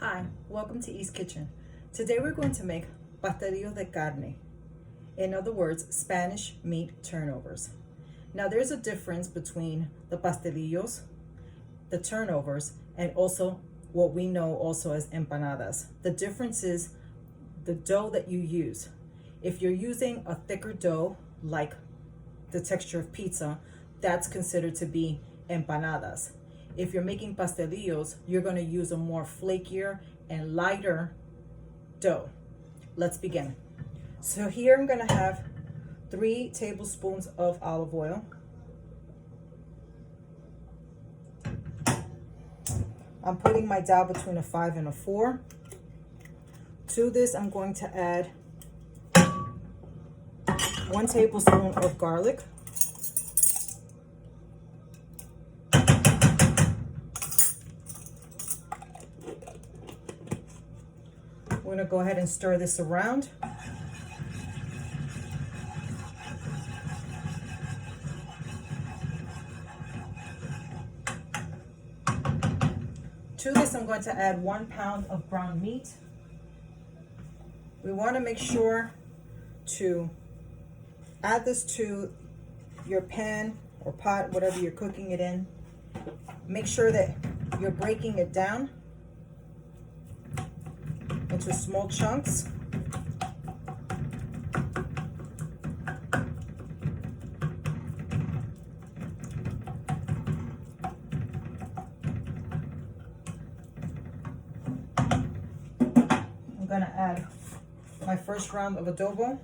Hi, welcome to East Kitchen. Today we're going to make pastelillos de carne. In other words, Spanish meat turnovers. Now there's a difference between the pastelillos, the turnovers, and also what we know also as empanadas. The difference is the dough that you use. If you're using a thicker dough, like the texture of pizza, that's considered to be empanadas. If you're making pastelillos, you're going to use a more flakier and lighter dough. Let's begin. So here I'm going to have 3 tablespoons of olive oil. I'm putting my dowel between a 5 and a 4. To this, I'm going to add 1 tablespoon of garlic. We're going to go ahead and stir this around. To this, I'm going to add 1 pound of ground meat. We want to make sure to add this to your pan or pot, whatever you're cooking it in. Make sure that you're breaking it down into small chunks. I'm going to add my first round of adobo.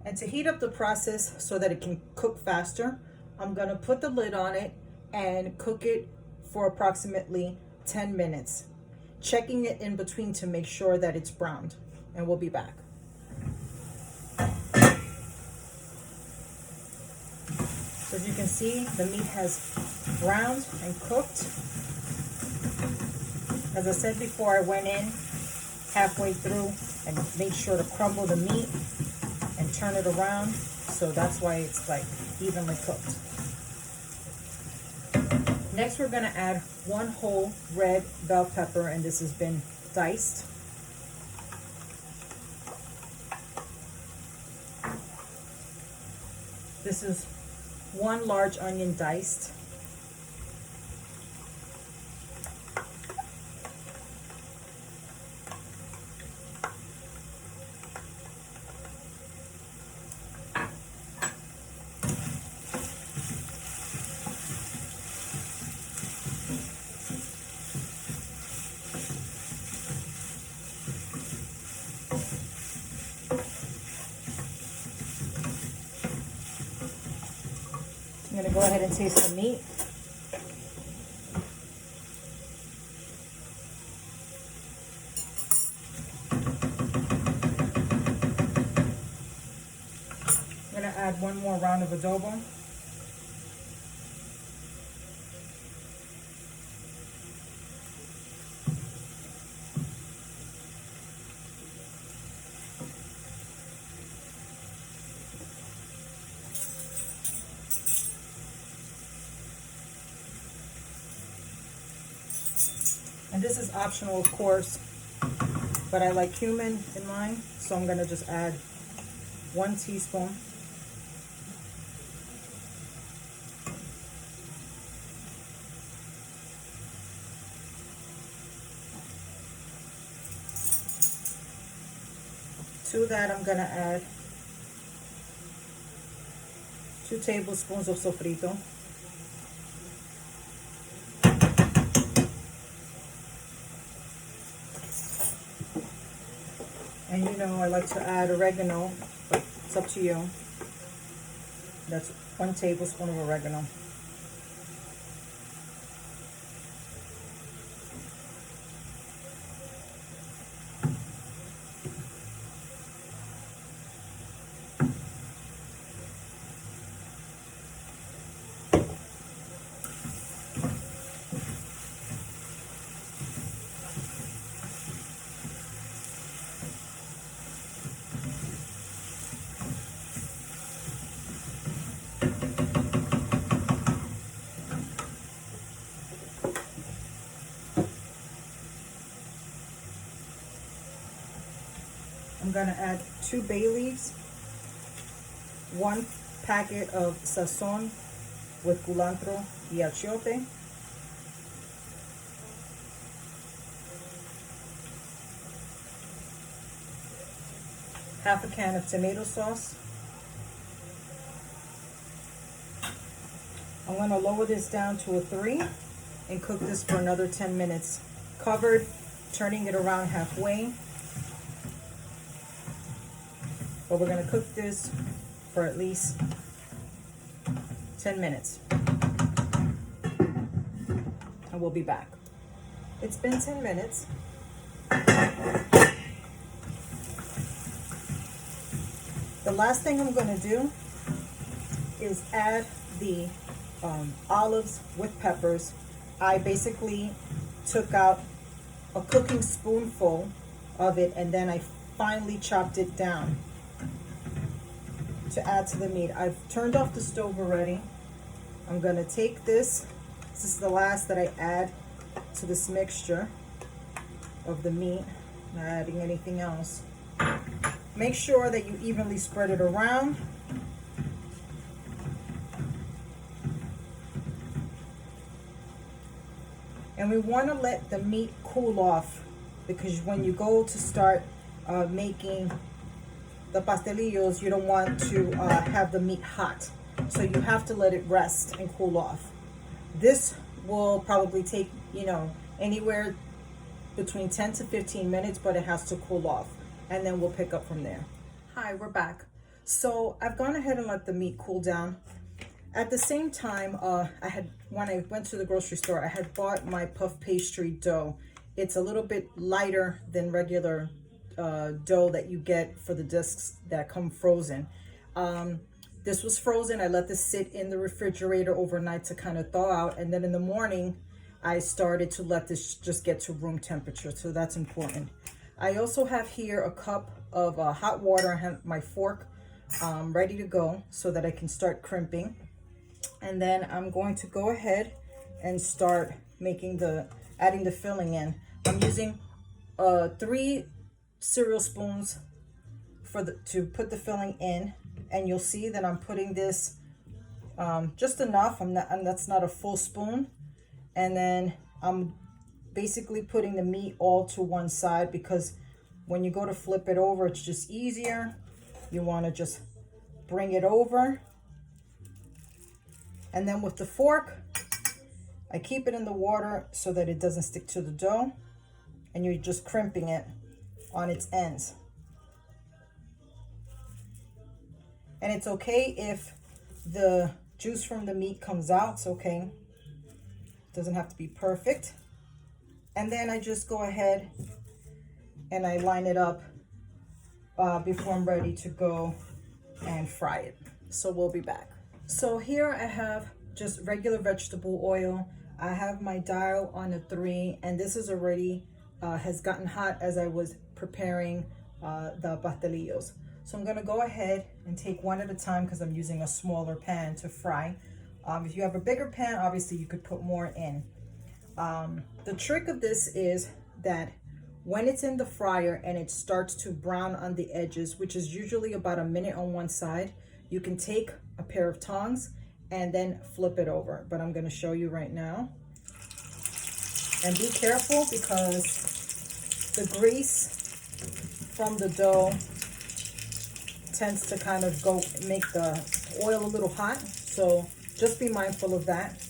And to heat up the process so that it can cook faster, I'm going to put the lid on it and cook it for approximately 10 minutes, checking it in between to make sure that it's browned. And we'll be back. So as you can see, the meat has browned and cooked. As I said before, I went in halfway through and made sure to crumble the meat and turn it around, so that's why it's like evenly cooked. Next, we're gonna add 1 whole red bell pepper, and this has been diced. This is 1 large onion diced. I'm going to go ahead and taste the meat. I'm going to add 1 more round of adobo. And this is optional, of course, but I like cumin in mine, so I'm going to just add 1 teaspoon. To that, I'm going to add 2 tablespoons of sofrito. And you know, I like to add oregano, but it's up to you. That's 1 tablespoon of oregano. I'm gonna add 2 bay leaves, 1 packet of Sazon with Culantro y Achiote, half a can of tomato sauce. I'm going to lower this down to a 3 and cook this for another 10 minutes. Covered, turning it around halfway. But we're going to cook this for at least 10 minutes. And we'll be back. It's been 10 minutes. The last thing I'm going to do is add the olives with peppers. I basically took out a cooking spoonful of it and then I finely chopped it down to add to the meat. I've turned off the stove already. I'm going to take this. This is the last that I add to this mixture of the meat. Not adding anything else. Make sure that you evenly spread it around. And we want to let the meat cool off, because when you go to start making the pastelillos, you don't want to have the meat hot. So you have to let it rest and cool off. This will probably take, anywhere between 10 to 15 minutes, but it has to cool off. And then we'll pick up from there. Hi, we're back. So I've gone ahead and let the meat cool down. At the same time, when I went to the grocery store, I had bought my puff pastry dough. It's a little bit lighter than regular dough that you get for the discs that come frozen. This was frozen. I let this sit in the refrigerator overnight to kind of thaw out. And then in the morning, I started to let this just get to room temperature. So that's important. I also have here a cup of hot water. I have my fork ready to go so that I can start crimping. And then I'm going to go ahead and start adding the filling in. I'm using 3 cereal spoons to put the filling in, and you'll see that I'm putting this just enough. That's not a full spoon. And then I'm basically putting the meat all to one side, because when you go to flip it over, it's just easier. You want to just bring it over. And then with the fork, I keep it in the water so that it doesn't stick to the dough. And you're just crimping it on its ends. And it's okay if the juice from the meat comes out. It's okay. It doesn't have to be perfect. And then I just go ahead and I line it up before I'm ready to go and fry it. So we'll be back. So here I have just regular vegetable oil. I have my dial on a 3, and this is already has gotten hot as I was preparing the pastelillos. So I'm gonna go ahead and take one at a time because I'm using a smaller pan to fry. If you have a bigger pan, obviously you could put more in. The trick of this is that when it's in the fryer and it starts to brown on the edges, which is usually about a minute on one side, you can take a pair of tongs and then flip it over. But I'm going to show you right now. And be careful, because the grease from the dough tends to kind of make the oil a little hot. So just be mindful of that.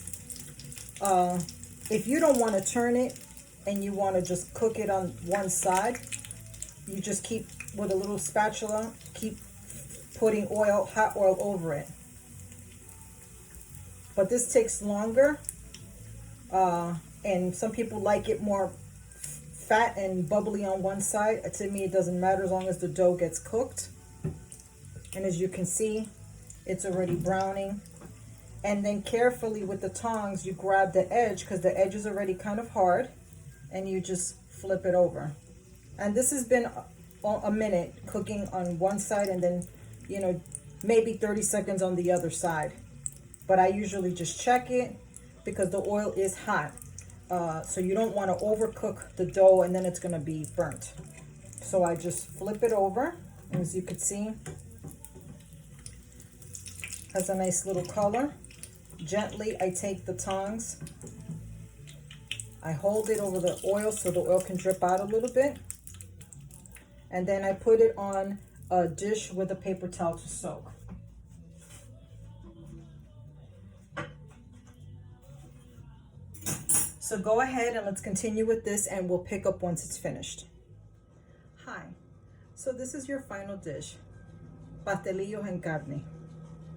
If you don't want to turn it and you want to just cook it on one side, you just keep, with a little spatula, keep putting hot oil over it. But this takes longer, and some people like it more fat and bubbly on one side. To me, it doesn't matter as long as the dough gets cooked. And as you can see, it's already browning. And then carefully with the tongs, you grab the edge, because the edge is already kind of hard, and you just flip it over. And this has been a minute cooking on one side, and then, maybe 30 seconds on the other side. But I usually just check it because the oil is hot. So you don't want to overcook the dough and then it's going to be burnt. So I just flip it over, and as you can see, has a nice little color. Gently, I take the tongs, I hold it over the oil so the oil can drip out a little bit, and then I put it on a dish with a paper towel to soak. So go ahead and let's continue with this, and we'll pick up once it's finished. Hi, so this is your final dish, pastelillos en carne,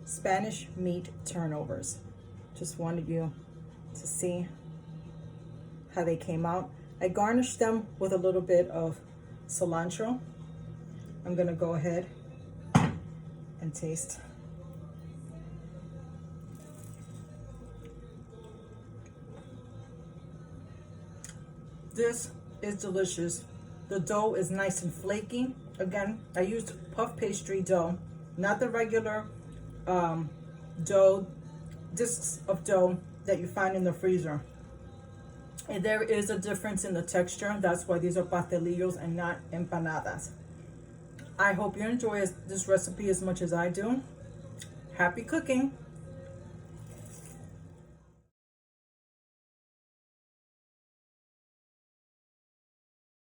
Spanish meat turnovers. Just wanted you to see how they came out. I garnished them with a little bit of cilantro. I'm gonna go ahead and taste. This is delicious. The dough is nice and flaky. Again, I used puff pastry dough, not the regular dough, discs of dough that you find in the freezer. And there is a difference in the texture. That's why these are pastelillos and not empanadas. I hope you enjoy this recipe as much as I do. Happy cooking.